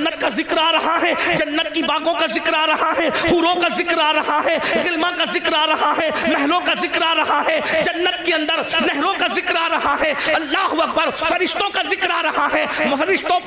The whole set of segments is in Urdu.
جنت کا ذکر آ رہا ہے، جنت کی باغوں کا ذکر آ رہا ہے، حوروں کا ذکر آ رہا ہے، غلما کا ذکر آ رہا ہے، محلوں کا ذکر آ رہا ہے، جنت کے اندر نہروں کا ذکر آ رہا ہے، اللہ اکبر، فرشتوں کا ذکر آ رہا ہے، فرشتوں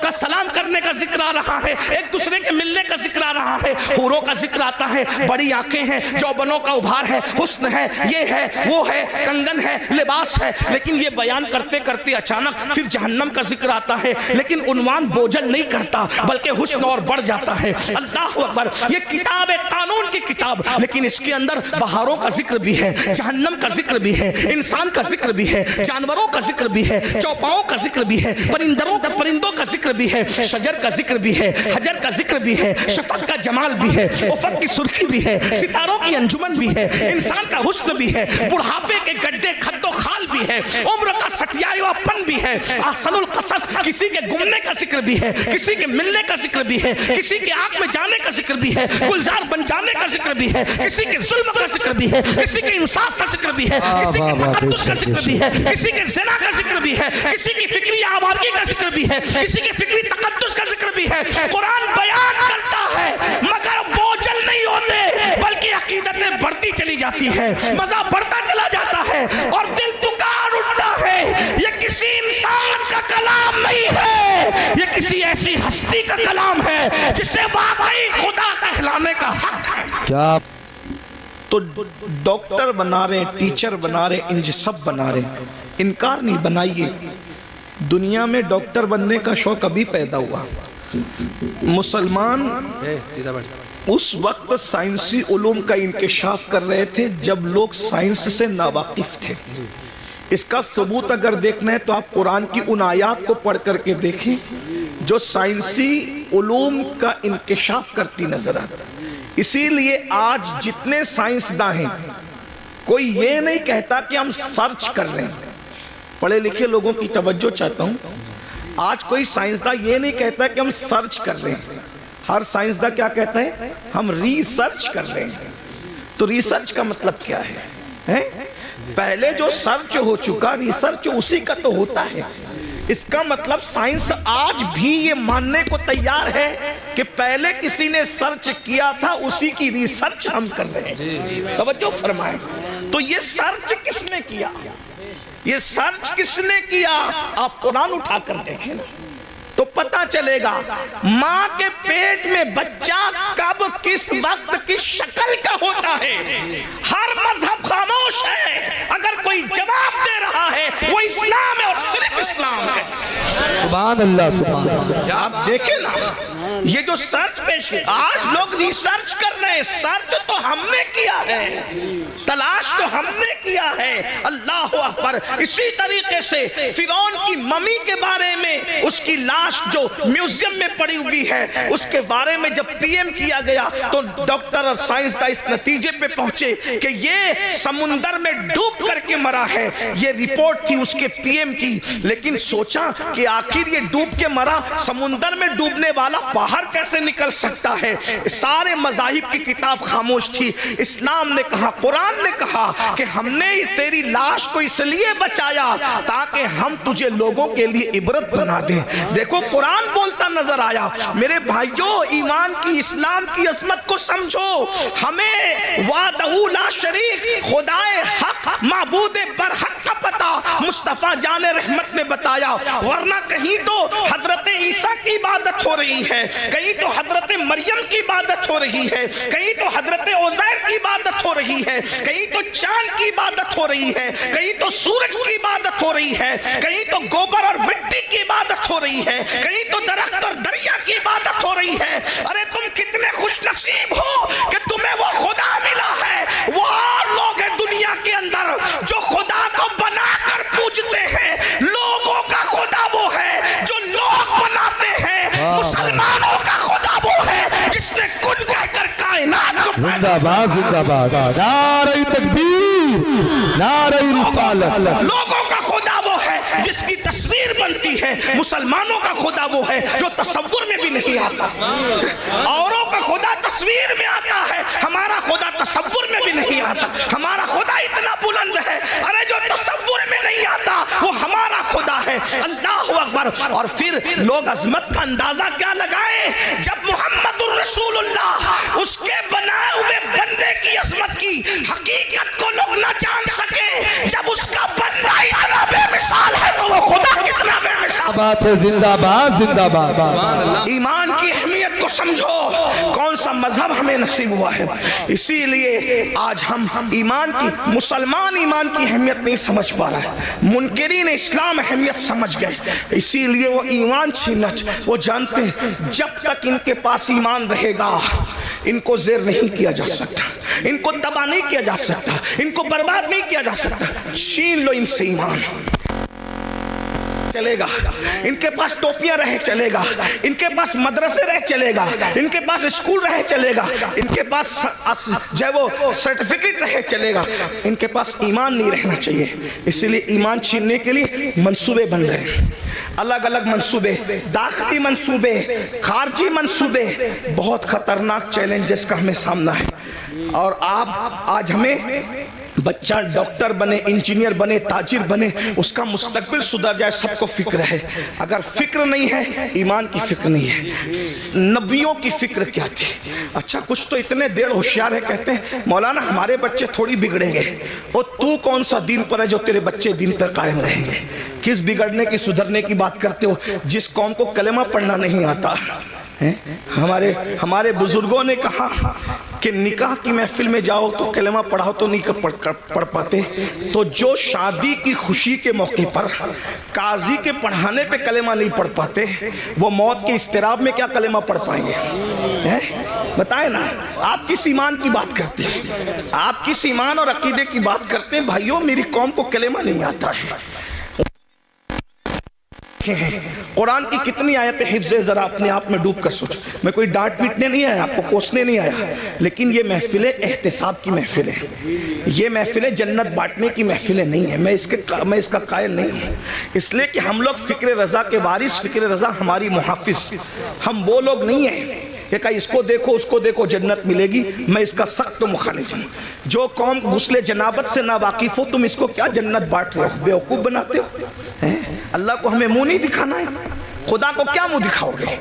کا سلام کرنے کا ذکر آ رہا ہے، ایک دوسرے کے ملنے کا ذکر آ رہا ہے، حوروں کا ذکر آتا ہے، بڑی آنکھیں ہیں، جوبنوں کا ابھار ہے، حسن ہے، یہ ہے، وہ ہے، کنگن ہے، لباس ہے، لیکن یہ بیان کرتے کرتے اچانک پھر جہنم کا ذکر آتا ہے، لیکن عنوان بوجھل نہیں کرتا بلکہ حسن اور بڑھ جاتا ہے۔ اللہ اکبر، یہ کتاب ہے قانون کی کتاب، لیکن اس کے اندر بہاروں کا ذکر بھی ہے، جہنم کا ذکر بھی ہے، انسان کا ذکر بھی ہے، جانوروں کا ذکر بھی ہے، چوپاؤں کا ذکر بھی ہے، پرندوں کا ذکر بھی ہے، شجر کا ذکر بھی ہے، حجر کا ذکر بھی ہے، شفق کا جمال بھی ہے، افق کی سرخی بھی ہے، ستاروں کی انجمن بھی ہے، انسان کا حسن بھی ہے، بڑھاپے کے گڈھے خد و خال بھی ہے، عمر کا سٹیاوا پن بھی ہے، احسن القصص، کسی کے گمنے کا ذکر بھی ہے، کسی کے ملنے کا ذکر بھی ہے، کسی کے آنکھ میں جانے کا ذکر بھی ہے، گلزار بن جانے کا ذکر بھی ہے، کسی کے ظلم کا ذکر بھی ہے، کسی کے انصاف کا ذکر بھی ہے، کسی کے تقدس کا ذکر بھی ہے، کسی کے زنا کا ذکر بھی ہے، کسی کی فکری آبادی کا ذکر بھی ہے، کسی کے فکری تقدس کا ذکر بھی ہے۔ قرآن بیان کرتا ہے مگر بوجھل نہیں ہوتے بلکہ عقیدتیں بڑھتی چلی جاتی ہے، مزہ بڑھتا چلا جاتا ہے اور دل پکار اٹھتا ہے۔ یہ کسی انسان کا کلام نہیں ہے، یہ کسی ایسی ہستی کا کلام ہے جسے واقعی خدا کہلانے کا حق ہے۔ کیا تو ڈاکٹر بنا رہے، ٹیچر بنا رہے، انج سب بنا رہے، انکار نہیں بنائیے۔ دنیا میں ڈاکٹر بننے کا شوق ابھی پیدا ہوا۔ مسلمان اس وقت سائنسی علوم کا انکشاف کر رہے تھے جب لوگ سائنس سے ناواقف تھے۔ اس کا ثبوت اگر دیکھنا ہے تو آپ قرآن کی ان آیات کو پڑھ کر کے دیکھیں جو سائنسی علوم کا انکشاف کرتی نظر آتا ہے۔ اسی لیے آج جتنے سائنسداں ہیں کوئی یہ نہیں کہتا کہ ہم سرچ کر رہے ہیں۔ پڑھے لکھے لوگوں کی توجہ چاہتا ہوں، آج کوئی سائنسداں یہ نہیں کہتا کہ ہم سرچ کر رہے ہیں۔ ہر سائنسداں کیا کہتا ہے؟ ہم ریسرچ کر رہے ہیں۔ تو ریسرچ کا مطلب کیا ہے؟ پہلے جو سرچ ہو چکا، ریسرچ اسی کا تو ہوتا ہے۔ اس کا مطلب سائنس آج بھی یہ ماننے کو تیار ہے کہ پہلے کسی نے سرچ کیا تھا، اسی کی ریسرچ ہم کر رہے ہیں۔ توجہ فرمائیں۔ تو یہ سرچ کس نے کیا؟ یہ سرچ کس نے کیا؟ آپ قرآن اٹھا کر دیکھیں تو پتہ چلے گا ماں کے پیٹ میں بچہ کب کس وقت کس شکل کا ہوتا ہے۔ ہر مذہب خاموش ہے، اگر کوئی جواب دے رہا ہے وہ اسلام ہے اور صرف اسلام ہے۔ سبحان اللہ، سبحان اللہ۔ آپ دیکھیں نا یہ جو سرچ پیش ہے، آج لوگ ریسرچ کر رہے ہیں، سرچ تو ہم نے کیا ہے، تلاش تو ہم نے کیا ہے۔ اللہ اکبر۔ اسی طریقے سے فرعون کی ممی کے بارے میں، اس کی لاش جو میوزیم میں پڑی ہوئی ہے، اس کے بارے میں جب پی ایم کیا گیا تو ڈاکٹر اور سائنسداں اس نتیجے پہ پہنچے کہ یہ سمندر میں ڈوب کر کے مرا ہے۔ یہ رپورٹ تھی اس کے پی ایم کی، لیکن سوچا کہ آخر یہ ڈوب کے مرا، سمندر میں ڈوبنے والا باہر کیسے نکل سکتا ہے؟ سارے مذاہب کی کتاب خاموش تھی۔ اسلام نے کہا، قرآن نے کہا کہ ہم نے تیری لاش کو اس لیے بچایا تاکہ ہم تجھے لوگوں کے لیے عبرت بنا دیں۔ دیکھو قرآن بولتا نظر آیا۔ میرے بھائیوں، ایمان کی، اسلام کی عظمت کو سمجھو۔ ہمیں وحدہ لا شریک، خدائے حق، معبود برحق کا پتہ مصطفیٰ جان رحمت نے بتایا، ورنہ کہیں تو حضرت عیسیٰ کی عبادت ہو رہی ہے، کہیں تو حضرت مریم کی عبادت ہو رہی ہے، کہیں تو حضرت عزیر کی عبادت ہو رہی ہے، کہیں تو چاند کی عبادت ہو رہی ہے، کہیں تو سورج کی عبادت ہو رہی ہے، کہیں تو گوبر اور مٹی کی عبادت ہو رہی ہے، کہیں تو درخت اور دریا کی عبادت ہو رہی ہے۔ ارے تم کتنے خوش نصیب ہو کہ تمہیں وہ خدا ملا ہے۔ وہ اور لوگ ہیں دنیا کے اندر جو خدا کو بنا کر پوجتے ہیں۔ لوگوں کا خدا وہ ہے جو لوگ بناتے ہیں، مسلمانوں کا خدا وہ ہے جس نے کن کہہ کر کائنات کو زندہ باد، زندہ باد، نعرہ تکبیر، نعرہ رسالت۔ لوگوں کا خدا وہ ہے جس کی تصویر بنتی ہے، مسلمانوں کا خدا وہ ہے جو تصور میں بھی نہیں آتا۔ اوروں کا خدا تصویر میں آتا ہے، ہمارا خدا تصور میں بھی نہیں آتا۔ ہمارا خدا اتنا بلند ہے، ارے جو تصور میں نہیں آتا وہ ہمارا خدا ہے۔ اللہ اکبر. اور پھر لوگ عظمت کا اندازہ کیا لگائیں جب محمد الرسول اللہ اس کے بنائے ہوئے بندے کی عظمت کی حقیقت کو لوگ نہ جان سکے. جب اس کا بندہ اتنا بے مثال ہے تو وہ خدا کتنا بے مثال. بات ہے زندہ باد زندہ باد. ایمان کی اہمیت کو سمجھو. کون سا مذہب ہمیں نصیب ہوا ہے. اسی لیے آج ہم ایمان کی مسلمان ایمان کی اہمیت نہیں سمجھ پا رہا ہے. منکرین اسلام اہمیت سمجھ گئے, اسی لیے وہ ایمان چھیننا. وہ جانتے ہیں جب تک ان کے پاس ایمان رہے گا ان کو زیر نہیں کیا جا سکتا, ان کو تباہ نہیں کیا جا سکتا, ان کو برباد نہیں کیا جا سکتا. چھین لو ان سے ایمان, چلے گا. ان کے پاس ٹوپیاں رہے چلے گا, ان کے پاس مدرسے رہے چلے گا, ان کے پاس اسکول رہے چلے گا, ان کے پاس جو وہ سرٹیفکیٹ رہے چلے گا. ان کے پاس ایمان نہیں رہنا چاہیے. اسی لیے ایمان چھیننے کے لیے منصوبے بن رہے ہیں, الگ الگ منصوبے, داخلی منصوبے, خارجی منصوبے. بہت خطرناک چیلنجز کا ہمیں سامنا ہے. اور آپ آج ہمیں بچہ ڈاکٹر بنے, انجینئر بنے, تاجر بنے, اس کا مستقبل سدھر جائے, سب کو فکر ہے. اگر فکر نہیں ہے ایمان کی فکر نہیں ہے. نبیوں کی فکر کیا تھی؟ اچھا کچھ تو اتنے دیر ہوشیار ہے, کہتے ہیں مولانا ہمارے بچے تھوڑی بگڑیں گے. اور تو کون سا دین پر ہے جو تیرے بچے دین پر قائم رہیں گے؟ کس بگڑنے کی سدھرنے کی بات کرتے ہو جس قوم کو کلمہ پڑھنا نہیں آتا. ہمارے بزرگوں نے کہا کہ نکاح کی محفل میں جاؤ تو کلمہ پڑھاؤ تو نہیں پڑھ پاتے, تو جو شادی کی خوشی کے موقع پر قاضی کے پڑھانے پہ کلمہ نہیں پڑھ پاتے وہ موت کے اضطراب میں کیا کلمہ پڑھ پائیں گے؟ بتائیں نا. آپ کس ایمان کی بات کرتے ہیں, آپ کس ایمان اور عقیدے کی بات کرتے ہیں؟ بھائیوں میری قوم کو کلمہ نہیں آتا ہے. قرآن کی کتنی آیتیں حفظ ہے, ذرا اپنے آپ میں ڈوب کر سوچ. میں کوئی ڈانٹ پیٹنے نہیں آیا, آپ کو کوسنے نہیں آیا, لیکن یہ محفلیں احتساب کی محفلیں, یہ محفلیں جنت بانٹنے کی محفلیں نہیں ہیں. میں اس کا قائل نہیں ہوں, اس لیے کہ ہم لوگ فکر رضا کے وارث, فکر رضا ہماری محافظ. ہم وہ لوگ نہیں ہیں کہ کہا اس کو دیکھو اس کو دیکھو جنت ملے گی. میں اس کا سخت مخالف ہوں. جو قوم غسل جنابت سے نا واقف ہو تم اس کو کیا جنت بانٹ رہے ہو, بیوقوف بناتے ہو. اللہ کو ہمیں منہ نہیں دکھانا ہے, خدا کو کیا منہ دکھاؤ گے؟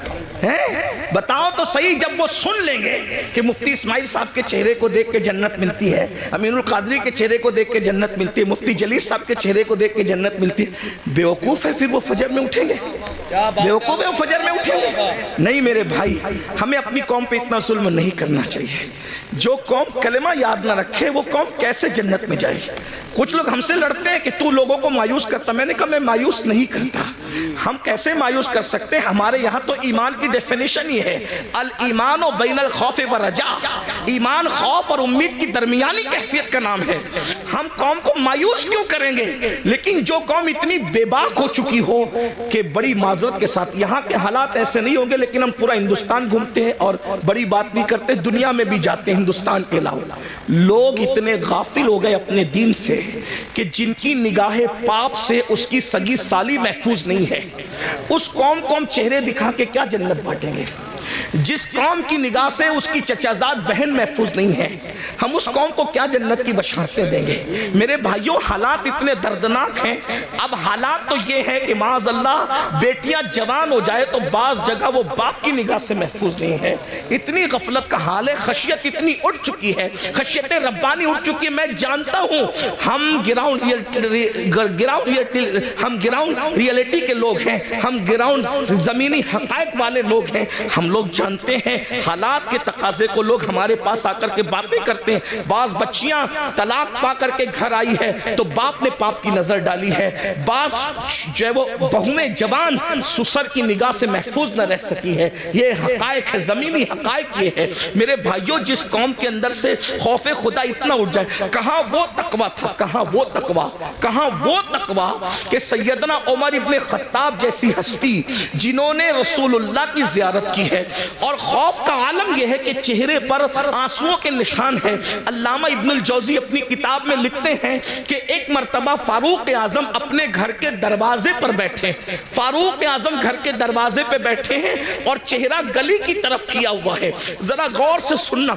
بتاؤ تو صحیح. جب وہ سن لیں گے کہ مفتی اسماعیل صاحب کے چہرے کو دیکھ کے جنت ملتی ہے, امین القادری کے چہرے کو دیکھ کے جنت ملتی ہے, مفتی جلیس صاحب کے چہرے کو دیکھ کے جنت ملتی ہے, بیوقوف ہے پھر وہ فجر میں اٹھیں گے؟ بیوقوف ہے وہ فجر میں اٹھیں گے؟ نہیں میرے بھائی, ہمیں اپنی قوم پہ اتنا ظلم نہیں کرنا چاہیے. جو قوم کلمہ یاد نہ رکھے وہ قوم کیسے جنت میں جائے؟ کچھ لوگ ہم سے لڑتے ہیں کہ تو لوگوں کو مایوس کرتا. میں نے کہا میں مایوس نہیں کرتا. ہم کیسے مایوس کر سکتے ہیں؟ ہمارے یہاں تو ایمان کی ڈیفینیشن یہ ہے, الایمان بین الخوف والرجاء. ایمان خوف اور امید کی درمیانی کیفیت کا نام ہے. ہم قوم کو مایوس کیوں کریں گے؟ لیکن جو قوم اتنی بے باک ہو چکی ہو کہ بڑی معذرت کے ساتھ, یہاں کے حالات ایسے نہیں ہوں گے لیکن ہم پورا ہندوستان گھومتے ہیں اور بڑی بات نہیں کرتے, دنیا میں بھی جاتے ہیں ہندوستان کے علاوہ. لوگ اتنے غافل ہو گئے اپنے دین سے کہ جن کی نگاہ پاپ سے اس کی سگی سالی محفوظ نہیں ہے, اس قوم کو ہم چہرے دکھا کے کیا جنت بانٹیں گے؟ جس قوم کی نگاہ سے اس کی چچازاد بہن محفوظ نہیں ہے, ہم اس قوم کو کیا جنت کی بشارتیں دیں گے؟ میرے بھائیوں حالات اتنے دردناک ہیں. اب حالات تو یہ ہے کہ معاذ اللہ بیٹیاں جوان ہو جائے تو بعض جگہ وہ باپ کی نگاہ سے محفوظ نہیں ہے. اتنی غفلت کا حال ہے, خشیت اتنی اٹھ چکی ہے, خشیت ربانی اٹھ چکی ہے. میں جانتا ہوں ہم گراؤنڈ ریئلٹی کے لوگ ہیں, ہم گراؤنڈ زمینی حقائق والے لوگ ہیں. ہم لوگ جانتے ہیں حالات کے تقاضے کو. لوگ ہمارے پاس آ کر کے باتیں کرتے ہیں. بعض بچیاں طلاق پا کر کے گھر آئی ہے تو باپ نے باپ کی نظر ڈالی ہے. بعض جو ہے وہ بہویں جوان سسر کی نگاہ سے محفوظ نہ رہ سکی ہے. یہ حقائق ہے, زمینی حقائق یہ ہے. میرے بھائیوں جس قوم کے اندر سے خوف خدا اتنا اٹھ جائے, کہاں وہ تقویٰ تھا, کہاں وہ تقویٰ, کہاں وہ تقویٰ کہ سیدنا عمر ابن خطاب جیسی ہستی جنہوں نے رسول اللہ کی زیارت کی ہے, اور خوف کا عالم یہ ہے کہ چہرے پر آنسوؤں کے نشان ہے. علامہ ابن الجوزی اپنی کتاب میں لکھتے ہیں کہ ایک مرتبہ فاروق اعظم اپنے گھر کے دروازے پر بیٹھے, فاروق اعظم گھر کے دروازے پہ بیٹھے ہیں اور چہرہ گلی کی طرف کیا ہوا ہے. ذرا غور سے سننا,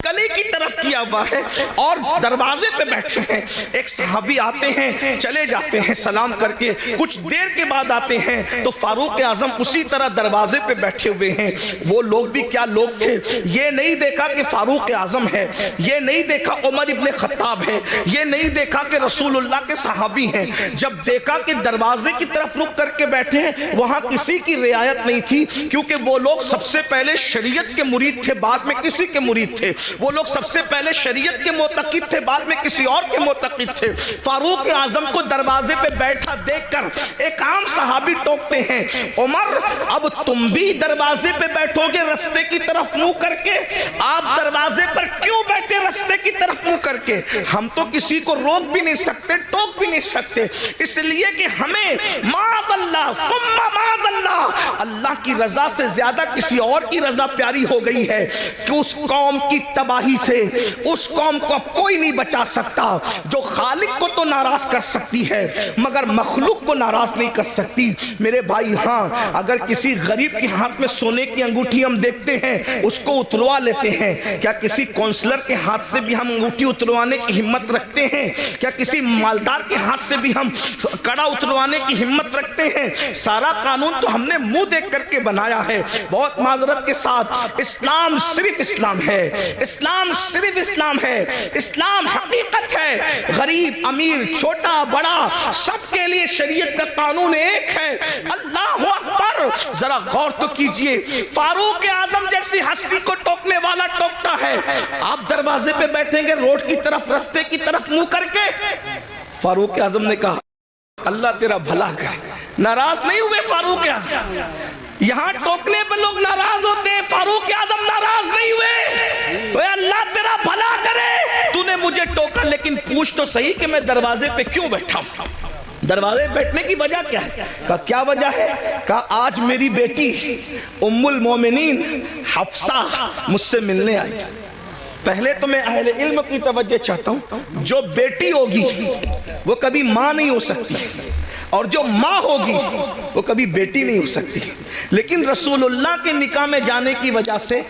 گلی کی طرف کیا ہوا ہے اور دروازے پہ بیٹھے ہیں. ایک صحابی آتے ہیں, چلے جاتے ہیں سلام کر کے, کچھ دیر کے بعد آتے ہیں تو فاروق اعظم اسی طرح دروازے پہ بیٹھے ہوئے ہیں. وہ لوگ بھی کیا لوگ تھے, یہ نہیں دیکھا کہ فاروق اعظم ہے, یہ نہیں دیکھا عمر ابن خطاب ہے, یہ نہیں دیکھا کہ رسول اللہ کے صحابی ہیں. جب دیکھا کہ دروازے کی طرف رک کر کے بیٹھے ہیں, وہاں کسی کی رعایت نہیں تھی, کیونکہ وہ لوگ سب سے پہلے شریعت کے مرید تھے, بعد میں کسی کے مرید تھے. وہ لوگ سب سے پہلے شریعت کے معتقد تھے, بعد میں کسی اور کے معتقد تھے. فاروق اعظم کو دروازے پہ بیٹھا دیکھ کر ایک عام صحابی ٹوکتے ہیں, عمر اب تم بھی دروازے پہ بیٹھو گے رستے کی طرف منہ کر کے؟ آپ دروازے پر کیوں بیٹھے رستے کی طرف منہ کر کے؟ ہم تو کسی کو روک بھی نہیں سکتے, ٹوک بھی نہیں سکتے, اس لیے کہ ہمیں معاذ اللہ ثم معاذ اللہ, اللہ کی رضا سے زیادہ کسی اور کی رضا پیاری ہو گئی ہے کہ اس قوم کی تباہی سے اس قوم کو اب کوئی نہیں بچا سکتا. جو خالق کو تو ناراض کر سکتی ہے مگر مخلوق کو ناراض نہیں کر سکتی. میرے بھائی, ہاں اگر کسی غریب کے ہاتھ میں سونے کی انگوٹھی ہم دیکھتے ہیں, اس کو اتروا لیتے ہیں. کیا کسی کونسلر کے ہاتھ سے بھی ہم انگوٹھی اتروانے کی ہمت رکھتے ہیں؟ کیا کسی مالدار کے ہاتھ سے بھی ہم کڑا اتروانے کی ہمت رکھتے ہیں؟ سارا قانون تو ہم نے منہ دیکھ کر کے بنایا ہے. بہت معذرت کے ساتھ, اسلام صرف اسلام ہے, اسلام صرف اسلام ہے, اسلام حقیقت ہے. غریب امیر چھوٹا بڑا سب کے لیے شریعت کا قانون ایک ہے. اللہ اکبر, ذرا غور تو کیجئے, فاروق اعظم جیسی ہستی کو ٹوکنے والا ٹوکتا ہے, آپ دروازے پہ بیٹھیں گے روڈ کی طرف رستے کی طرف منہ کر کے؟ فاروق اعظم نے کہا اللہ تیرا بھلا کرے. ناراض نہیں ہوئے فاروق اعظم, یہاں ٹوکنے پہ لوگ ناراض ہوتے ہیں, فاروق اعظم ناراض نہیں ہوئے. تو اللہ تیرا بھلا کرے, تو نے مجھے ٹوکا لیکن پوچھ تو صحیح کہ میں دروازے پہ کیوں بیٹھا ہوں, دروازے بیٹھنے کی وجہ کیا ہے؟ کہا کیا وجہ ہے؟ کہا آج میری بیٹی ام المومنین حفصہ مجھ سے ملنے آئی. پہلے تو میں اہل علم کی توجہ چاہتا ہوں, جو بیٹی ہوگی وہ کبھی ماں نہیں ہو سکتی, اور جو ماں ہوگی وہ کبھی بیٹی نہیں ہو سکتی. لیکن رسول اللہ کے نکاح میں جانے کی وجہ سے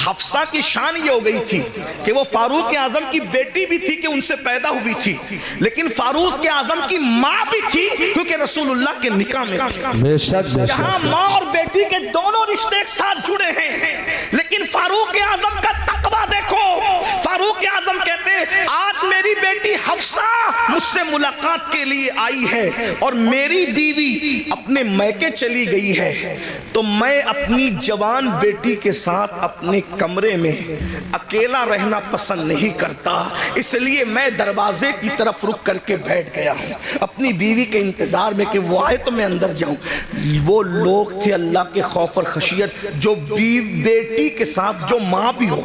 حفصہ کی شان یہ ہو گئی تھی کہ وہ فاروق اعظم کی بیٹی بھی تھی کہ ان سے پیدا ہوئی تھی, لیکن فاروق اعظم کی ماں بھی تھی کیونکہ رسول اللہ کے نکاح میں تھی. جہاں ماں اور بیٹی کے دونوں رشتے ایک ساتھ جڑے ہیں, لیکن فاروق اعظم کا تقویٰ دیکھو. فاروق اعظم کہتے ہیں آج میری بیٹی حفصہ مجھ سے ملاقات کے لیے آئی ہے اور میری بیوی اپنے میکے چلی گئی ہے, تو میں اپنی جوان بیٹی کے ساتھ اپنے کمرے میں اکیلا رہنا پسند نہیں کرتا, اس لیے میں دروازے کی طرف رک کر کے بیٹھ گیا ہوں اپنی بیوی کے انتظار میں کہ وہ آئے تو میں اندر جاؤں. وہ لوگ تھے اللہ کے خوف اور خشیت, جو بیٹی کے ساتھ جو ماں بھی ہو,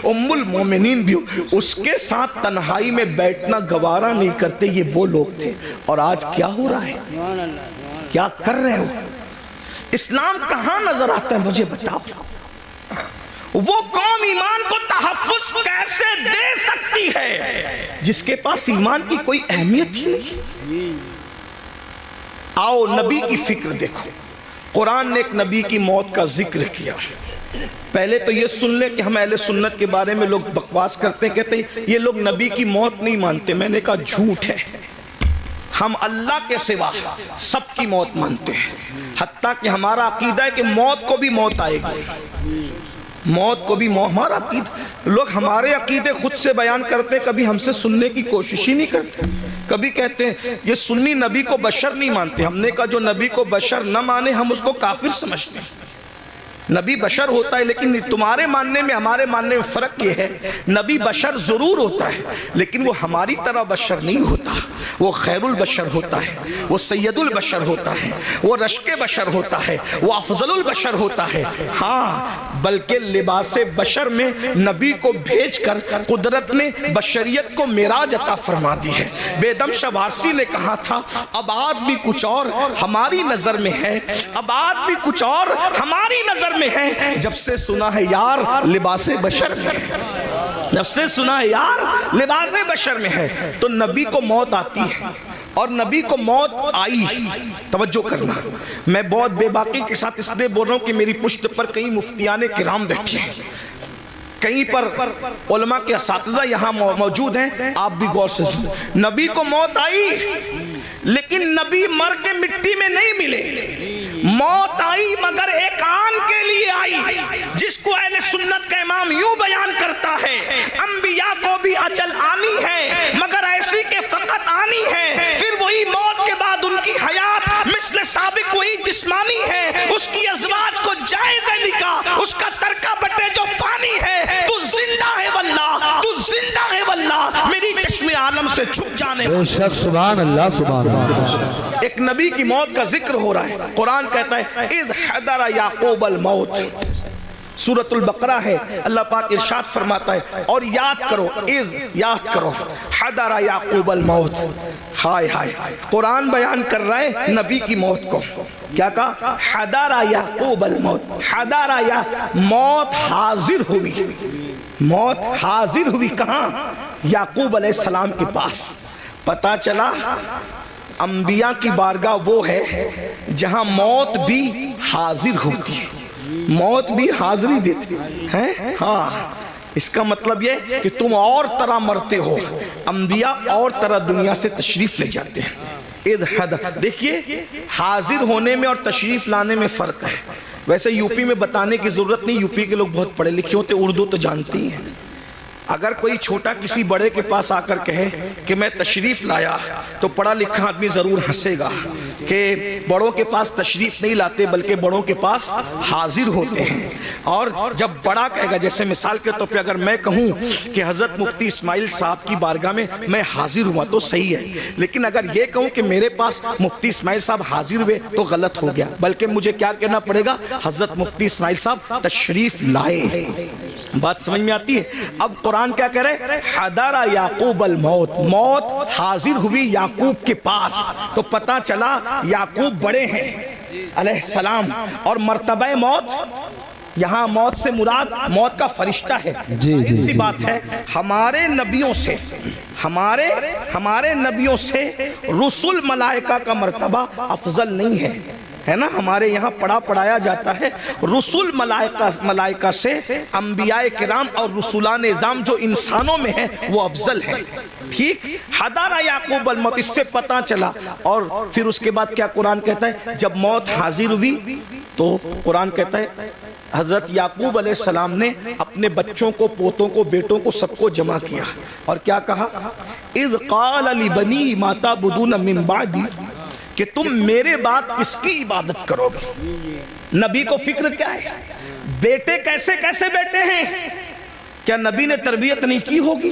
ام المومنین بھی ہو, اس کے ساتھ تنہائی میں بیٹھنا گوارا نہیں کرتے. یہ وہ لوگ تھے. اور آج کیا ہو رہا ہے, کیا کر رہے ہو؟ اسلام کہاں نظر آتا ہے مجھے بتاؤ. وہ قوم ایمان کو تحفظ کیسے دے سکتی ہے جس کے پاس ایمان کی کوئی اہمیت ہی نہیں؟ آؤ نبی کی فکر دیکھو. قرآن نے ایک نبی کی موت کا ذکر کیا. پہلے تو یہ سن لیں کہ ہم اہل سنت کے بارے میں لوگ بکواس کرتے ہیں, کہتے ہیں یہ لوگ نبی کی موت نہیں مانتے. میں نے کہا جھوٹ ہے, ہم اللہ کے سوا سب کی موت مانتے ہیں, حتیٰ کہ ہمارا عقیدہ ہے کہ موت کو بھی موت آئے گی, موت کو بھی موت. ہمارا عقیدہ, لوگ ہمارے عقیدے خود سے بیان کرتے ہیں, کبھی ہم سے سننے کی کوشش ہی نہیں کرتے. کبھی کہتے ہیں یہ سنی نبی کو بشر نہیں مانتے. ہم نے کہا جو نبی کو بشر نہ مانے ہم اس کو کافر سمجھتے ہیں. نبی بشر ہوتا ہے لیکن تمہارے ماننے میں ہمارے ماننے میں فرق یہ ہے, نبی بشر ضرور ہوتا ہے لیکن وہ ہماری طرح بشر نہیں ہوتا. وہ خیر البشر ہوتا ہے, وہ سید البشر ہوتا ہے, وہ رشک بشر ہوتا ہے, وہ افضل البشر ہوتا ہے. ہاں بلکہ لباس بشر میں نبی کو بھیج کر قدرت نے بشریت کو معراج عطا فرما دی ہے. بیدم شاہ وارسی نے کہا تھا ابعاد بھی کچھ اور ہماری نظر میں ہے, ابعاد بھی کچھ اور ہماری نظر میں ہے, جب سے سنا ہے یار لباس بشر میں ہے, جب سے سنا ہے یار لباس بشر میں ہے. تو نبی کو موت آتی ہے اور نبی کو موت آئی. توجہ کرنا, میں بہت بے باکی کے ساتھ اس لیے بول رہا ہوں کہ میری پشت پر کئی مفتیان کرام بیٹھے ہیں. کہیں پر علماء کے اساتذہ یہاں موجود ہیں، آپ بھی غور سے سنیں۔ نبی کو موت آئی لیکن نبی مر کے مٹی میں نہیں ملے، موت آئی مگر ایک آن کے لیے آئی، جس کو اہل سنت کا امام یوں بیان کرتا ہے، انبیاء کو بھی اجل آنی ہے مگر ایسی کہ فقط آنی ہے، پھر وہی موت کے بعد ان کی حیات مثل سابق وہی جسمانی ہے، اس کی ازواج کو جائزہ لکھا، اس کا ترکہ بٹے جو فانی ہے، تو زندہ ہے واللہ، تو زندہ ہے واللہ، میری چشم عالم سے چھپ جانے بے شک سبحان اللہ سبحان اللہ۔ ایک نبی کی موت کا ذکر ہو رہا ہے، قرآن کہتا ہے اذ حضر یعقوب الموت، سورۃ البقرہ ہے، اللہ پاک ارشاد فرماتا ہے اور یاد کرو، اذ یاد کرو، حضر یعقوب الموت، ہائے ہائے، قرآن بیان کر رہا ہے نبی کی موت کو، کیا کہا؟ حضر یعقوب الموت، حضر یا موت حاضر ہوئی، موت حاضر ہوئی کہاں؟ یعقوب علیہ السلام کے پاس۔ پتا چلا انبیاء کی بارگاہ وہ ہے جہاں موت بھی حاضر ہوتی ہے، موت بھی حاضری دیتی ہے۔ ہاں، اس کا مطلب یہ کہ تم اور طرح مرتے ہو، انبیاء اور طرح دنیا سے تشریف لے جاتے ہیں۔ دیکھیے حاضر ہونے میں اور تشریف لانے میں فرق ہے۔ ویسے یوپی میں بتانے کی ضرورت نہیں، یوپی کے لوگ بہت پڑھے لکھے ہوتے، اردو تو جانتی ہیں۔ اگر کوئی چھوٹا کسی بڑے کے پاس آ کر کہے کہ میں تشریف لایا تو پڑھا لکھا آدمی ضرور ہنسے گا کہ بڑوں کے پاس تشریف نہیں لاتے بلکہ بڑوں کے پاس حاضر ہوتے ہیں۔ اور جب بڑا کہے گا، جیسے مثال کے طور پہ اگر میں کہوں کہ حضرت مفتی اسماعیل صاحب کی بارگاہ میں میں حاضر ہوا تو صحیح ہے، لیکن اگر یہ کہوں کہ میرے پاس مفتی اسماعیل صاحب حاضر ہوئے تو غلط ہو گیا، بلکہ مجھے کیا کہنا پڑے گا؟ حضرت مفتی اسماعیل صاحب تشریف لائے۔ بات سمجھ میں آتی ہے؟ اب قرآن کیا کہہ رہے؟ حضر یعقوب الموت، موت حاضر ہوئی یعقوب کے پاس، تو پتا چلا یعقوب بڑے ہیں علیہ السلام، اور مرتبہ موت یہاں موت سے مراد موت کا فرشتہ ہے۔ اسی بات ہے ہمارے نبیوں سے، ہمارے نبیوں سے رسول ملائکہ کا مرتبہ افضل نہیں ہے، ہے نا؟ ہمارے یہاں پڑھایا جاتا ہے رسول ملائکہ سے انبیاء کرام اور رسولان نظام جو انسانوں میں ہیں وہ افضل ہیں، ٹھیک؟ حضر یعقوب الموت، اس سے پتا چلا۔ اور پھر اس کے بعد کیا قرآن کہتا ہے؟ جب موت حاضر ہوئی تو قرآن کہتا ہے حضرت یعقوب علیہ السلام نے اپنے بچوں کو، پوتوں کو، بیٹوں کو، سب کو جمع کیا اور کیا کہا؟ اذ قال لبنی ما تعبدون من بعدی، کہ تم میرے بعد کس کی عبادت کرو گے؟ نبی کو فکر کیا ہے؟ بیٹے کیسے کیسے بیٹے ہیں؟ کیا نبی نے تربیت نہیں کی ہوگی؟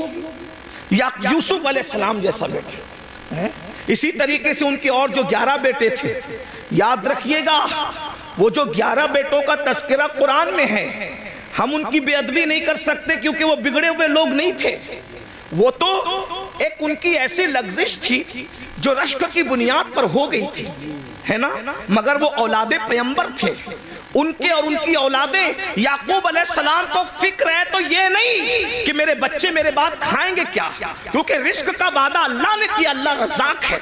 یا یوسف علیہ السلام جیسا بیٹا؟ اسی طریقے سے ان کے اور جو 11 بیٹے تھے، یاد رکھیے گا وہ جو 11 بیٹوں کا تذکرہ قرآن میں ہے، ہم ان کی بے ادبی نہیں کر سکتے کیونکہ وہ بگڑے ہوئے لوگ نہیں تھے، وہ تو ایک ان کی ایسی لغزش تھی جو رشک کی بنیاد پر ہو گئی تھی، ہے نا؟ مگر وہ اولاد پیغمبر تھے، ان کے اور ان کی اولادیں، یعقوب علیہ السلام کو فکر ہے تو یہ نہیں کہ میرے بچے میرے بعد کھائیں گے کیا، کیونکہ رزق کا وعدہ اللہ نے کیا، اللہ رزاق ہے۔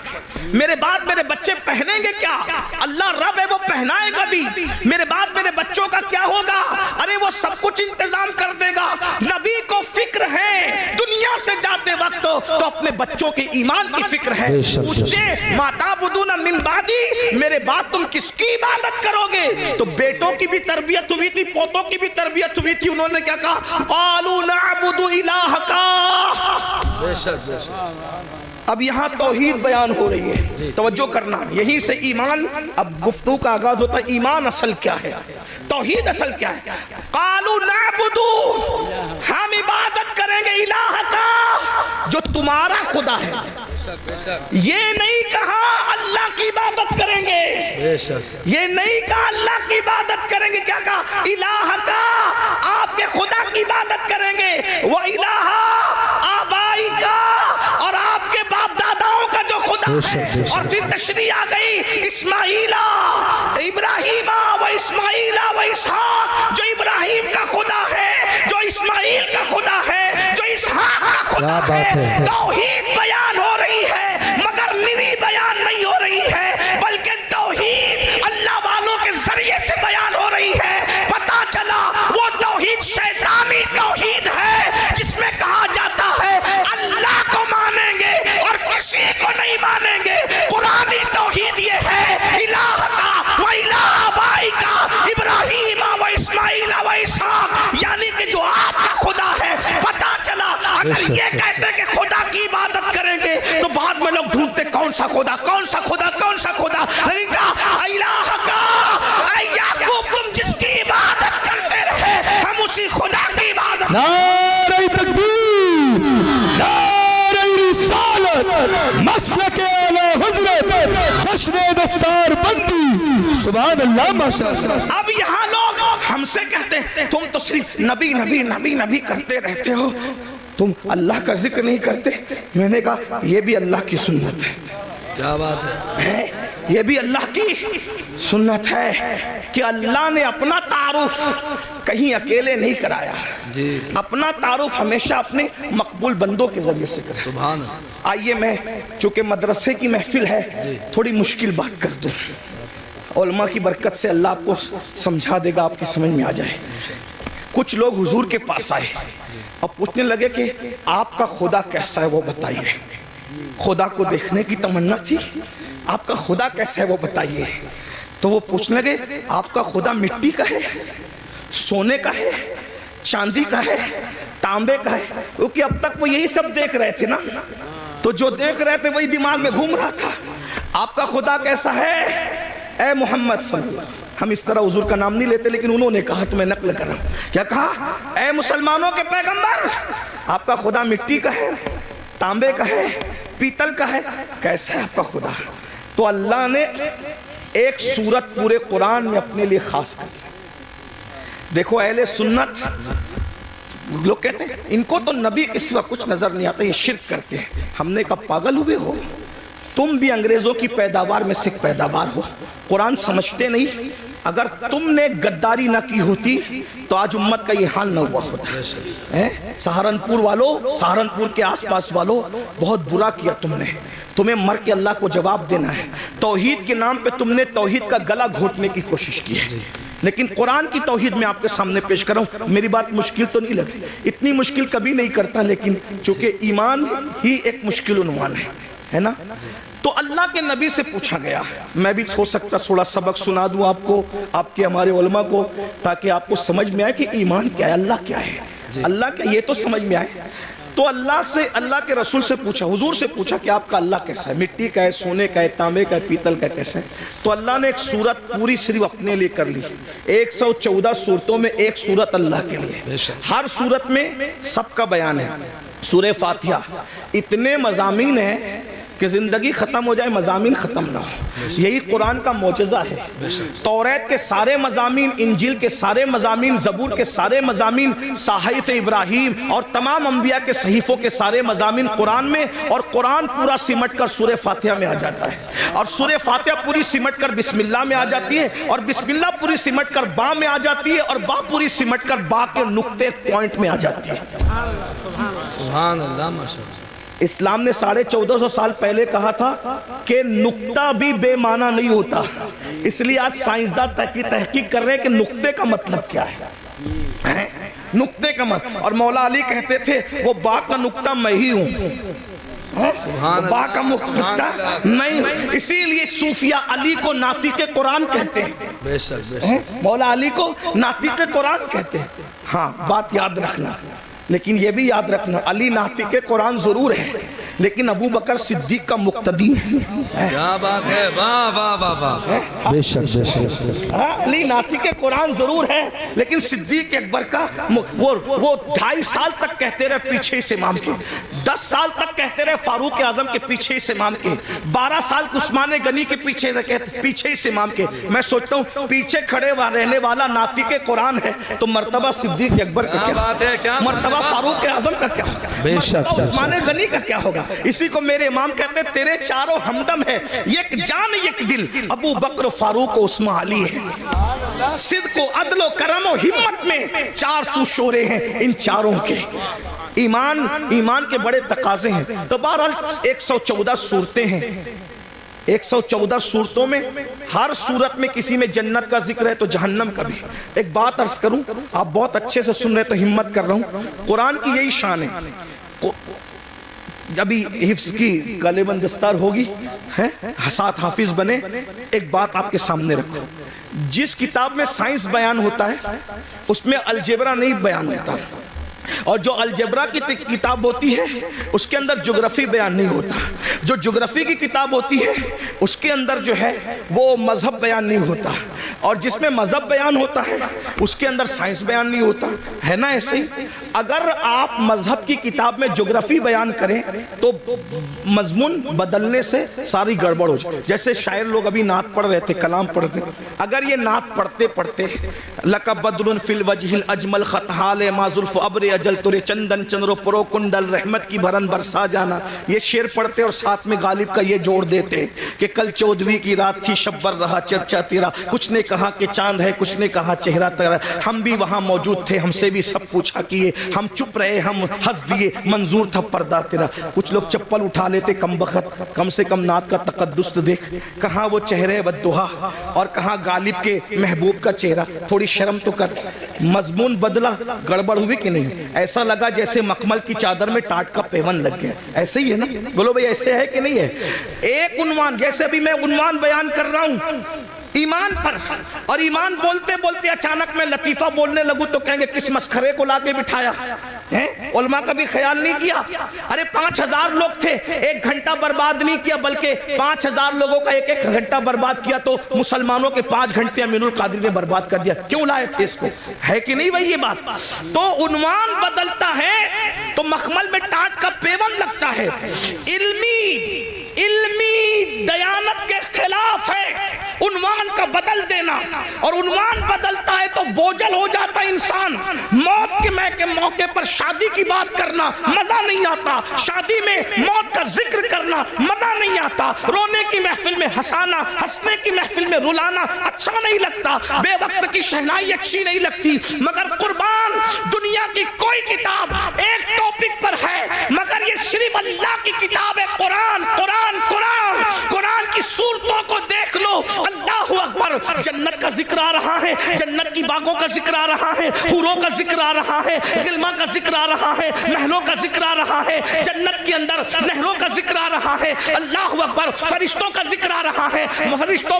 میرے بعد میرے بچے پہنیں گے کیا؟ اللہ رب ہے، وہ پہنائے گا بھی۔ میرے بعد میرے بچوں کا کیا ہوگا؟ ارے وہ سب کچھ انتظام کر دے گا۔ نبی کو فکر ہے دنیا سے جاتے وقت تو اپنے بچوں کے ایمان کی فکر ہے۔ پوچھتے ما تعبدون من بعدی، میرے بعد تم کس کی عبادت کرو گے؟ تو بیٹوں کی بھی تربیت ہوئی تھی، پوتوں کی بھی تربیت ہوئی تھی، انہوں نے کیا کہا؟ قالوا نعبد الہک۔ اب یہاں توحید بیان ہو رہی ہے، توجہ کرنا، یہیں سے ایمان، اب گفتگو کا آغاز ہوتا ہے، ایمان اصل کیا ہے، توحید اصل کیا ہے؟ قالوا نعبد، ہم عبادت کریں گے الہ کا، جو تمہارا خدا ہے۔ یہ نہیں کہا اللہ کی عبادت کریں گے، یہ نہیں کہا اللہ کی عبادت کریں گے، کیا کہا؟ الہ کا، آپ کے خدا کی عبادت کریں گے، وہ الہ آبائی کا، اور آپ کے باپ داداؤں کا جو خدا ہے۔ اور پھر تشریح آ گئی، اسماعیلہ ابراہیمہ و اسماعیلہ و اسحاق، جو ابراہیم کا خدا ہے، جو اسماعیل کا خدا ہے، جو اسحاق کا خدا ہے۔ توحید بیان ہو رہی ہے مگر نری بیان نہیں ہو رہی ہے، بلکہ توحید اللہ والوں کے ذریعے سے بیان ہو رہی ہے۔ پتا چلا وہ توحید شیطانی توحید اگر یہ کہتے کہ خدا کی عبادت کریں گے تو بعد میں لوگ ڈھونڈتے کون سا خدا کون سا خدا کون سا خدا. لیکن کہا الہ کا اے یعقوب تم جس کی عبادت کرتے رہے ہم اسی خدا کی عبادت. نعرہ تکبیر، نعرہ رسالت، مسلک اعلی حضرت، جشن دستار بندی. سبحان اللہ ماشاءاللہ. اب یہاں لوگ ہم سے کہتے ہیں تم تو صرف نبی نبی نبی نبی کرتے رہتے ہو، تم اللہ کا ذکر نہیں کرتے. میں نے کہا یہ بھی اللہ کی سنت ہے. کیا بات ہے؟ یہ بھی اللہ کی سنت ہے کہ اللہ نے اپنا تعارف کہیں اکیلے نہیں کرایا. اپنا تعارف ہمیشہ اپنے مقبول بندوں کے ذریعے سے کرا. سبحان اللہ. آئیے میں چونکہ مدرسے کی محفل ہے تھوڑی مشکل بات کر دوں. علماء کی برکت سے اللہ آپ کو سمجھا دے گا، آپ کی سمجھ میں آ جائے. کچھ لوگ حضور کے پاس آئے اور پوچھنے لگے کہ آپ کا خدا کیسا ہے وہ بتائیے. خدا کو دیکھنے کی تمنا تھی، آپ کا خدا کیسا ہے وہ بتائیے. تو وہ پوچھنے لگے آپ کا خدا مٹی کا ہے، سونے کا ہے، چاندی کا ہے، تانبے کا ہے؟ کیونکہ اب تک وہ یہی سب دیکھ رہے تھے نا، تو جو دیکھ رہے تھے وہی دماغ میں گھوم رہا تھا. آپ کا خدا کیسا ہے اے محمد صلی اللہ علیہ وسلم؟ ہم اس طرح حضور کا نام نہیں لیتے لیکن انہوں نے کہا تو میں نقل کر رہا ہوں. کیا کہا؟ اے مسلمانوں کے پیغمبر آپ کا خدا مٹی کا ہے، تانبے کا ہے، پیتل کا ہے، کیسا ہے آپ کا خدا؟ تو اللہ نے ایک سورت پورے قرآن میں اپنے لیے خاص کر دی. دیکھو اہل سنت لوگ کہتے ہیں ان کو تو نبی اس وقت کچھ نظر نہیں آتا، یہ شرک کرتے ہیں. ہم نے کہا پاگل ہوئے ہو، تم بھی انگریزوں کی پیداوار میں سے پیداوار ہو، قرآن سمجھتے نہیں. اگر تم نے غداری نہ کی ہوتی تو آج امت کا یہ حال نہ ہوا ہوتا. سہارنپور والوں، سہارنپور کے آس پاس والوں، بہت برا کیا تم نے. تمہیں مر کے اللہ کو جواب دینا ہے. توحید کے نام پہ تم نے توحید کا گلا گھونٹنے کی کوشش کی ہے، لیکن قرآن کی توحید میں آپ کے سامنے پیش کر رہا ہوں. میری بات مشکل تو نہیں لگی، اتنی مشکل کبھی نہیں کرتا، لیکن چونکہ ایمان ہی ایک مشکل عنوان ہے نا. تو اللہ کے نبی سے پوچھا گیا. میں بھی ہو سکتا تھوڑا سبق سنا دوں آپ کو، آپ کے ہمارے علماء کو، تاکہ آپ کو سمجھ میں آئے کہ ایمان کیا ہے، اللہ کیا ہے، اللہ کیا، یہ تو سمجھ میں آئے. تو اللہ کے رسول سے پوچھا، حضور سے پوچھا کہ آپ کا اللہ کیسا ہے، مٹی کا ہے، سونے کا ہے، تانبے کا ہے، پیتل کا کیسا ہے؟ تو اللہ نے ایک سورت پوری صرف اپنے لیے کر لی. 114 سورتوں میں ایک سورت اللہ کے لیے. ہر سورت میں سب کا بیان ہے. سورہ فاتحہ اتنے مضامین ہیں کہ زندگی ختم ہو جائے مضامین ختم نہ ہو. یہی قرآن کا معجزہ ہے. توریت کے سارے مضامین، انجیل کے سارے مضامین، زبور کے سارے مضامین، صحائف ابراہیم اور تمام انبیاء کے صحیفوں کے سارے مضامین قرآن میں، اور قرآن پورا سمٹ کر سورہ فاتحہ میں آ جاتا ہے. اور سورہ فاتحہ پوری سمٹ کر بسم اللہ میں آ جاتی ہے، اور بسم اللہ پوری سمٹ کر با میں آ جاتی ہے، اور با پوری سمٹ کر با کے نقطے پوائنٹ میں آ جاتی ہے. سبحان اللہ ماشاءاللہ. اسلام نے 1450 سال پہلے کہا تھا کہ نقطہ بھی بے معنی نہیں ہوتا. اس لیے آج سائنسداں تحقیق کر رہے ہیں کہ نقطے کا مطلب کیا ہے. نقطے کا مطلب، اور مولا علی کہتے تھے وہ با کا نقطہ میں ہی ہوں، با کا نقطہ نہیں. اسی لیے صوفیہ علی کو ناطق قرآن کہتے ہیں. مولا علی کو ناطق قرآن کہتے ہیں. ہاں بات یاد رکھنا، لیکن یہ بھی یاد رکھنا علی ناطق قرآن ضرور ہے لیکن ابو بکر صدیق کا مقتدی ہے. کیا بات ہے، واہ واہ واہ واہ. بے شک بے شک. علی ناطق قرآن ضرور ہے لیکن صدیق اکبر کا وہ 2.5 سال تک کہتے رہے پیچھے اس امام کے، 10 سال تک کہتے رہے فاروق اعظم کے پیچھے اس امام کے، 12 سال عثمان غنی کے پیچھے اس امام کے. میں سوچتا ہوں پیچھے کھڑے رہنے والا ناطق قرآن ہے تو مرتبہ صدیق اکبر کا کیا، مرتبہ فاروق اعظم کا کیا ہوگا، عثمان غنی کا کیا ہوگا. اسی کو میرے امام کہتے ہیں تیرے چاروں ہمدم ہے، یک جان یک دل، ابو بکر فاروق و عثمان علی ہے. صدق و عدل و کرم و ہمت میں 400 شعرے ہیں ان چاروں کے. ایمان کے بڑے تقاضے ہیں. تو بہرحال 114 صورتیں ہیں. 114 صورتوں میں ہر صورت میں کسی میں جنت کا ذکر ہے تو جہنم کا بھی. ایک بات عرض کروں، آپ بہت اچھے سے سن رہے تو ہمت کر رہا ہوں. قرآن کی یہی شان ہے. جبھی حفظ کی غالباً دستار ہوگی، ساتھ حافظ بنے. ایک بات آپ کے سامنے رکھو، جس کتاب میں سائنس بیان ہوتا ہے اس میں الجبرا نہیں بیان ہوتا. اور جو الجبرا کی کتاب ہوتی ہے اس کے اندر جغرافی بیان نہیں ہوتا. جو جغرافی کی کتاب ہوتی ہے اس کے اندر جو ہے وہ مذہب بیان نہیں ہوتا, اور جس میں مذہب بیان ہوتا ہے اس کے اندر سائنس بیان نہیں ہوتا ہے نا. ایسے ہی اگر آپ مذہب کی کتاب میں جغرافی بیان کریں تو مضمون بدلنے سے ساری گڑبڑ ہو جائے. جیسے شاعر لوگ ابھی نعت پڑھ رہے تھے, کلام پڑھ رہے تھے, اگر یہ نعت پڑھتے پڑھتے لَقَ بَدْرٌ فِي الْوَجْهِ الْأَجْمَلْ خَطْحَالِ مَا ظُلْفُ أَبْرِ اجل ترے چندن چندرو پرو کنڈل رحمت کی بھرن برسا جانا, یہ شعر پڑھتے اور ساتھ میں غالب کا یہ جوڑ دیتے کہ کل 14ویں کی رات تھی شبر رہا چرچا تیرا, کچھ نے کہا کہ چاند ہے کچھ نے کہا چہرہ تیرا, ہم بھی وہاں موجود تھے ہم سے بھی سب پوچھا کیے, ہم چپ رہے ہم ہنس دیے منظور تھا پردہ تیرا. کچھ لوگ چپل اٹھا لیتے کم بخت, کم سے کم نعت کا تقدس تو دیکھ, کہاں وہ چہرے بددہا اور کہاں غالب کے محبوب کا چہرہ, تھوڑی شرم تو کر. مضمون بدلا, گڑبڑ ہوئی کہ نہیں؟ ایسا لگا جیسے مخمل کی چادر میں ٹاٹ کا پیون لگ گیا. ایسے ہی ہے نا, بولو بھئی ایسے ہے کہ نہیں ہے؟ ایک عنوان, جیسے ابھی میں عنوان بیان کر رہا ہوں ایمان پر, اور ایمان بولتے بولتے اچانک میں لطیفہ بولنے لگوں تو کہیں گے کس مسخرے کو لا کے بٹھایا ہے؟ علماء کا بھی خیال نہیں کیا. ارے 5000 لوگ تھے, 1 گھنٹہ برباد نہیں کیا بلکہ 5000 لوگوں کا 1 گھنٹہ برباد کیا, تو مسلمانوں کے 5 گھنٹے امین القادری نے برباد کر دیا. کیوں لائے تھے اس کو؟ ہے کہ نہیں بھائی یہ بات؟ تو عنوان بدلتا ہے تو مخمل میں ٹاٹ کا پیون لگتا ہے. علمی دیانت کے خلاف ہے عنوان کا بدل دینا, اور عنوان بدلتا ہے تو بوجھل ہو جاتا ہے انسان. موت کے موقع پر شادی کی بات کرنا مزہ نہیں آتا, شادی میں موت کا ذکر کرنا مزہ نہیں آتا, رونے کی محفل میں ہنسانا, ہنسنے کی محفل میں رلانا اچھا نہیں لگتا, بے وقت کی شہنائی اچھی نہیں لگتی. مگر قربان دنیا کی کوئی کتاب ایک ٹاپک پر ہے, مگر یہ صرف اللہ کی کتاب ہے. قرآن قرآن قرآن قرآن کی صورتوں کو دیکھ لو, اللہ اکبر. جنت کا ذکر آ رہا ہے, جنت کی باغوں کا ذکر آ رہا ہے, حوروں کا ذکر آ رہا ہے, غلما کا ذکر آ رہا ہے, محلوں کا ذکر آ رہا ہے, جنت کے اندر نہروں کا ذکر آ رہا ہے, اللہ اکبر. فرشتوں کا ذکر آ رہا ہے, فرشتوں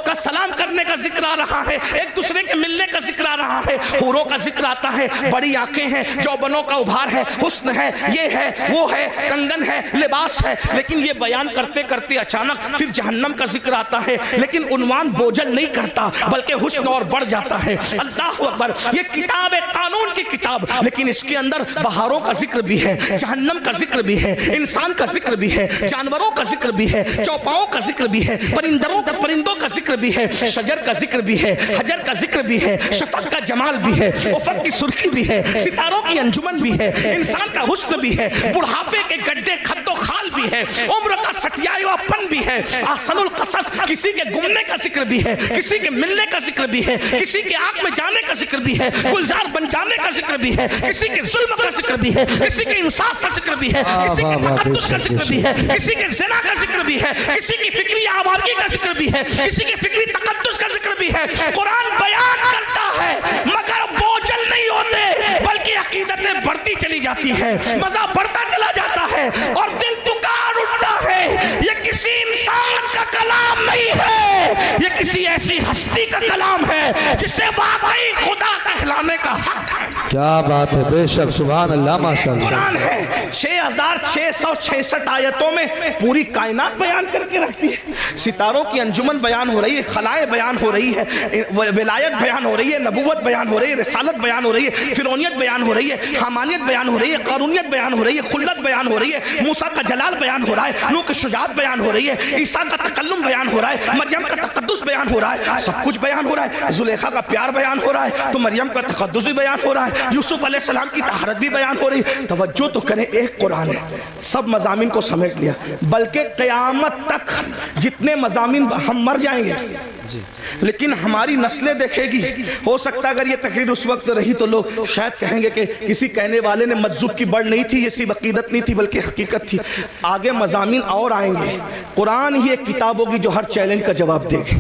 کا سلام کرنے کا ذکر آ رہا ہے, ایک دوسرے کے ملنے کا ذکر آ رہا ہے, حوروں کا ذکر آتا ہے, بڑی آنکھیں ہیں, جوبنوں کا ابھار ہے, حسن ہے, یہ ہے وہ ہے, کنگن ہے, لباس ہے. لیکن یہ بیان کرتے کرتے اچانک پھر جہنم کا ذکر آتا ہے, لیکن عنوان بوجھل نہیں کرتا بلکہ حسن اور بڑھ جاتا ہے. اللہ اکبر. یہ کتاب ہے قانون کی کتاب, لیکن اس کے اندر بہاروں کا ذکر بھی ہے, جہنم کا ذکر بھی ہے, انسان کا ذکر بھی ہے, جانوروں کا ذکر بھی ہے, چوپاؤں کا ذکر بھی ہے, پرندوں کا ذکر بھی ہے, شجر کا ذکر بھی ہے, حجر کا ذکر بھی ہے, شفق کا جمال بھی ہے, افق کی سرخی بھی ہے, ستاروں کی انجمن بھی ہے, انسان کا حسن بھی ہے, بڑھاپے کے گڈھے خد و خال بھی ہے, عمر کا سٹیایا پن بھی ہے, احسن القصص کسی کے گمنے کا ذکر بھی ہے, کسی کے ملنے کا ذکر بھی ہے, کسی کے آگ میں جانے کا ذکر بھی ہے, گلزار بن جانے کا ذکر بھی ہے, کسی کے ظلم کا ذکر بھی ہے, کسی کے انصاف کا ذکر بھی ہے, کسی کے تقدس کا ذکر بھی ہے, کسی کے زنا کا ذکر بھی ہے, کسی کی فکری آوارگی کا ذکر بھی ہے, کسی کی فکری تقدس کا ذکر بھی ہے. قرآن بیان کرتا ہے مگر بوجھل نہیں ہوتے بلکہ عقیدتیں بڑھتی چلی جاتی ہے, مزہ بڑھتا چلا جاتا ہے, اور دل پکار اٹھتا ہے. یہ کسی انسان کا کلام نہیں ہے, یہ کسی ایسی ہستی کا کلام ہے جسے واقعی خدا کہلانے کا حق ہے. کیا بات ہے, بے شک, سبحان اللہ, ماشاءاللہ. قرآن ہے 6666 آیتوں میں پوری کائنات بیان کر کے رکھتی ہے. ستاروں کی انجمن بیان ہو رہی ہے, خلائیں بیان ہو رہی ہے, ولایت بیان ہو رہی ہے, نبوت بیان ہو رہی ہے, رسالت بیان ہو رہی ہے, فرعونیت بیان ہو رہی ہے, حمانیت بیان ہو رہی ہے, قارونیت بیان ہو رہی ہے, خلت بیان ہو رہی ہے, موسیٰ کا جلال بیان ہو رہا ہے, نوح کی شجاعت بیان ہو رہی ہے, عیسیٰ کا تکلم بیان ہو رہا ہے, مریم کا تقدس بیان ہو رہا ہے, سب کچھ بیان ہو رہا ہے. زلیخا کا پیار بیان ہو رہا ہے تو مریم کا تقدس بھی بیان ہو رہا ہے, یوسف علیہ السلام کی طہارت بھی بیان ہو رہی ہے. توجہ تو کریں, ایک قرآن ہے, سب مضامین کو سمیٹ لیا, بلکہ قیامت تک جتنے مضامین ہم مر جائیں گے لیکن ہماری نسلیں دیکھے گی. ہو سکتا ہے اگر یہ تقریر اس وقت رہی تو لوگ شاید کہیں گے کہ کسی کہنے والے نے مجذوب کی بڑھ نہیں تھی, یہ صرف عقیدت نہیں تھی بلکہ حقیقت تھی. آگے مضامین اور آئیں گے. قرآن ہی ایک کتاب ہوگی جو ہر چیلنج کا جواب دے گی.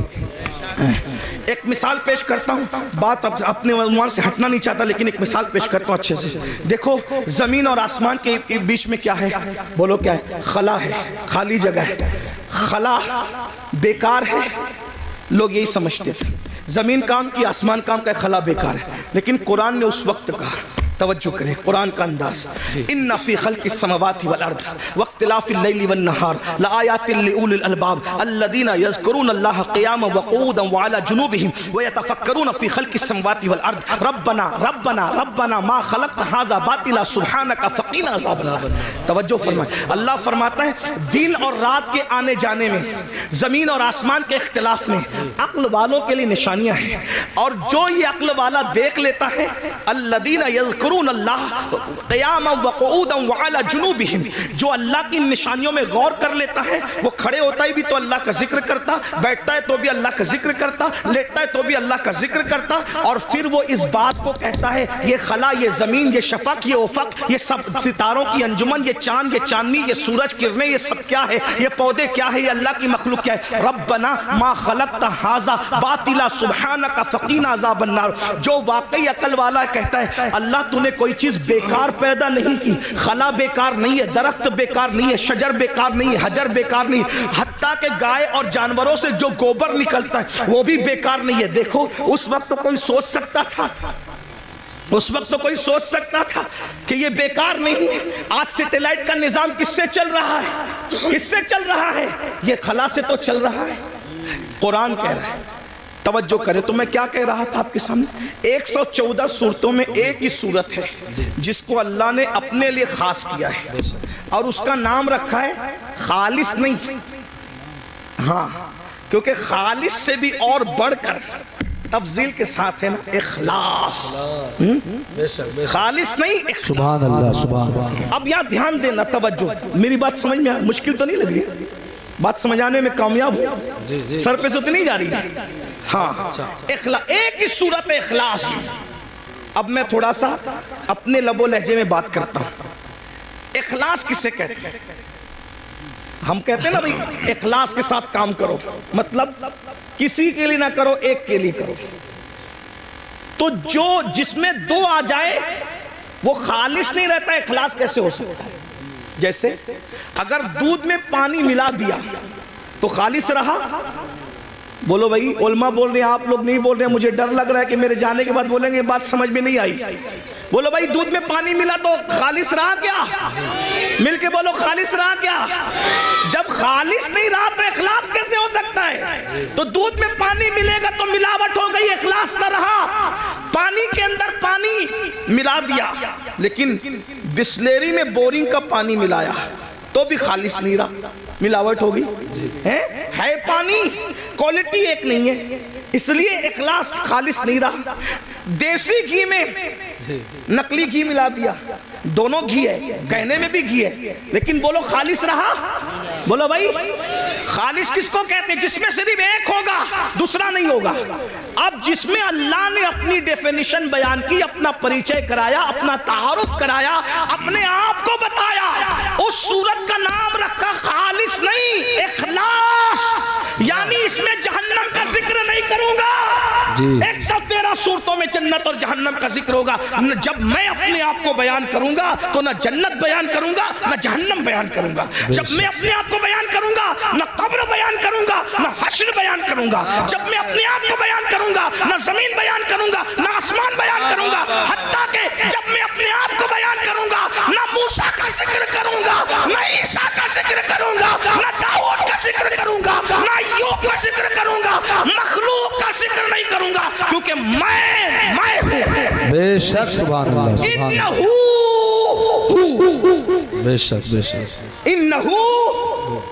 ایک مثال پیش کرتا ہوں, بات اپنے عنوان سے ہٹنا نہیں چاہتا لیکن ایک مثال پیش کرتا ہوں اچھے سے. دیکھو زمین اور آسمان کے بیچ میں کیا ہے, بولو کیا ہے؟ خلا ہے, خالی جگہ ہے. خلا بیکار ہے, لوگ یہی سمجھتے تھے. زمین کام کی, آسمان کام کا, خلا بیکار ہے. لیکن قرآن نے اس وقت کہا توجہ کریں قرآن کا انداز. ان فی خلق السماوات والارض واختلاف اللیل والنہار لآیات لأولی الالباب الذین یذکرون اللہ قیاما وقعودا وعلی جنوبہم ویتفکرون فی خلق السماوات والارض ربنا ربنا ربنا ما خلقت ھذا باطلا سبحانک فقنا عذاب النار. توجہ فرمائیں. اللہ فرماتا ہے دن اور رات کے آنے جانے میں، زمین اور آسمان کے اختلاف میں عقل والوں کے لیے نشانیاں ہیں، اور جو یہ عقل والا دیکھ لیتا ہے الذین یذکرون اللہ قیاما وقعودا وعلی جنوبہم، جو اللہ کی نشانیوں میں غور کر لیتا ہے، وہ کھڑے ہوتا ہے بھی تو اللہ کا ذکر کرتا، بیٹھتا ہے تو بھی اللہ کا ذکر کرتا، لیٹتا ہے تو بھی اللہ کا ذکر کرتا، اور پھر وہ اس بات کو کہتا ہے یہ خلا، یہ زمین، یہ شفق، یہ افق، یہ سب ستاروں کی انجمن، یہ چاند، یہ چاندنی، یہ سورج کرنیں، یہ سب کیا ہے، یہ پودے کیا ہے، یہ اللہ کی مخلوق کیا ہے. ربنا ما خلقت ھذا باطلا سبحانک فقنا عذاب النار. جو واقعی عقل والا کہتا ہے اللہ تو نے کوئی چیز بیکار پیدا نہیں کی، خلا بیکار نہیں ہے، درخت بیکار نہیں ہے، شجر بیکار نہیں ہے، حجر بیکار نہیں ہے، حتیٰ کہ گائے اور جانوروں سے جو گوبر نکلتا ہے وہ بھی بیکار نہیں ہے. دیکھو اس وقت تو کوئی سوچ سکتا تھا، اس وقت تو کوئی سوچ سکتا تھا کہ یہ بیکار نہیں ہے. آج سیٹلائٹ کا نظام کس سے چل رہا ہے؟ کس سے چل رہا ہے؟ یہ خلا سے تو چل رہا ہے. قرآن کہہ رہا ہے. توجہ کریں. تو میں کیا کہہ رہا تھا آپ کے سامنے؟ 114 صورتوں میں ایک ہی صورت ہے جس کو اللہ نے اپنے لیے خاص کیا ہے، اور اس کا نام رکھا ہے خالص نہیں. ہاں، کیونکہ خالص سے بھی اور بڑھ کر تفضیل کے ساتھ ہے نا اخلاص. خالص نہیں، سبحان اللہ سبحان اللہ. اب یہاں دھیان دینا، توجہ. میری بات سمجھ میں مشکل تو نہیں لگ رہی؟ بات سمجھانے میں کامیاب ہوں؟ سر پہ سے تو نہیں جا رہی ہے؟ ہاں، اخلاص. ایک ہی صورت اخلاص. اب میں تھوڑا سا اپنے لب و لہجے میں بات کرتا ہوں. اخلاص کسے کہتے ہیں؟ ہم کہتے ہیں نا بھئی اخلاص کے ساتھ کام کرو، مطلب کسی کے لیے نہ کرو، ایک کے لیے کرو. تو جو جس میں دو آ جائے وہ خالص نہیں رہتا. اخلاص کیسے ہو سکتا ہے؟ جیسے اگر دودھ میں پانی ملا دیا تو خالص رہا؟ بولو بھائی، علماء بول رہے ہیں، آپ لوگ نہیں بول رہے ہیں. مجھے ڈر لگ رہا ہے کہ میرے جانے کے بعد بولیں گے یہ بات سمجھ میں نہیں آئی. بولو بھائی، دودھ میں پانی ملا تو خالص رہا کیا؟ مل کے بولو، خالص رہا کیا؟ جب خالص نہیں رہا تو اخلاص کیسے ہو سکتا ہے؟ تو دودھ میں پانی ملے گا تو ملاوٹ ہو گئی، اخلاص نہ رہا. پانی کے اندر پانی ملا دیا، لیکن بسلیری میں بورنگ کا پانی ملایا تو بھی خالص نہیں رہا، ملاوٹ ہوگی. ہے پانی، کوالٹی ایک نہیں ہے، اس لیے اخلاص خالص نہیں رہا. دیسی گھی میں نقلی گھی ملا دیا، دونوں گھی ہے، کہنے میں بھی گھی ہے، لیکن بولو خالص رہا؟ بولو بھائی، خالص کس کو کہتے ہیں؟ جس میں صرف ایک ہوگا، دوسرا نہیں ہوگا. اب جس میں اللہ نے اپنی ڈیفینیشن بیان کی، اپنا پریچے کرایا، اپنا تعارف کرایا، اپنے آپ کو بتایا، اس صورت کا نام رکھا خالص نہیں، اخلاص. یعنی اس میں جہنم کا ذکر نہیں کروں گا. 113 صورتوں میں جنت اور جہنم کا ذکر ہوگا. جب میں اپنے آپ کو بیان کروں گا تو نہ جنت بیان کروں گا نہ جہنم بیان کروں گا. جب میں اپنے آپ کو بیان کروں گا نہ قبر بیان کروں گا نہ حشر بیان کروں گا. جب میں اپنے آپ کو بیان کروں گا نہ زمین بیان کروں گا نہ آسمان بیان کروں گا. حتیٰ کہ جب میں اپنے آپ کو بیان کروں گا نہ موسیٰ کا ذکر کروں گا نہ عیسیٰ کا ذکر کروں گا نہ داؤد کا ذکر کروں گا نہ ایوب کا ذکر کروں گا. مخلوق کا ذکر نہیں کروں گا، کیونکہ میں ہوں. بے شک سبحان اللہ سبحان اللہ. بے شک بے شک. انہو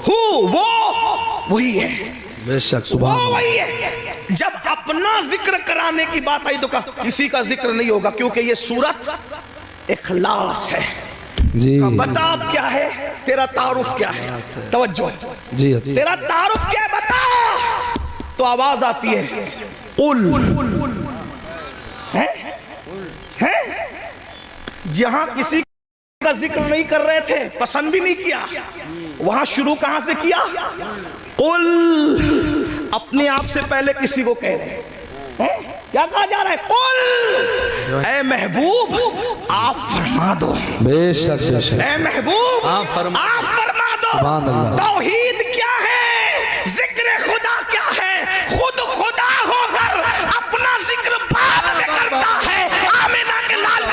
وہ وہی ہے. بے شک سبحان اللہ. وہی ہے. جب اپنا ذکر کرانے کی بات آئی تو کہا کسی کا ذکر نہیں ہوگا، کیونکہ یہ صورت اخلاص ہے. جی بتا اب کیا ہے تیرا تعارف، کیا ہے؟ توجہ. جی تیرا تعارف کیا ہے بتا. تو آواز آتی ہے قل. جہاں کسی کا ذکر نہیں کر رہے تھے، پسند بھی نہیں کیا، وہاں شروع کہاں سے کیا؟ قل. اپنے آپ سے پہلے کسی کو کہہ رہے ہیں. کیا کہا جا رہا ہے؟ قل، اے محبوب آپ فرما دو. بے شک بے شک. اے محبوب آپ فرما دو. توحید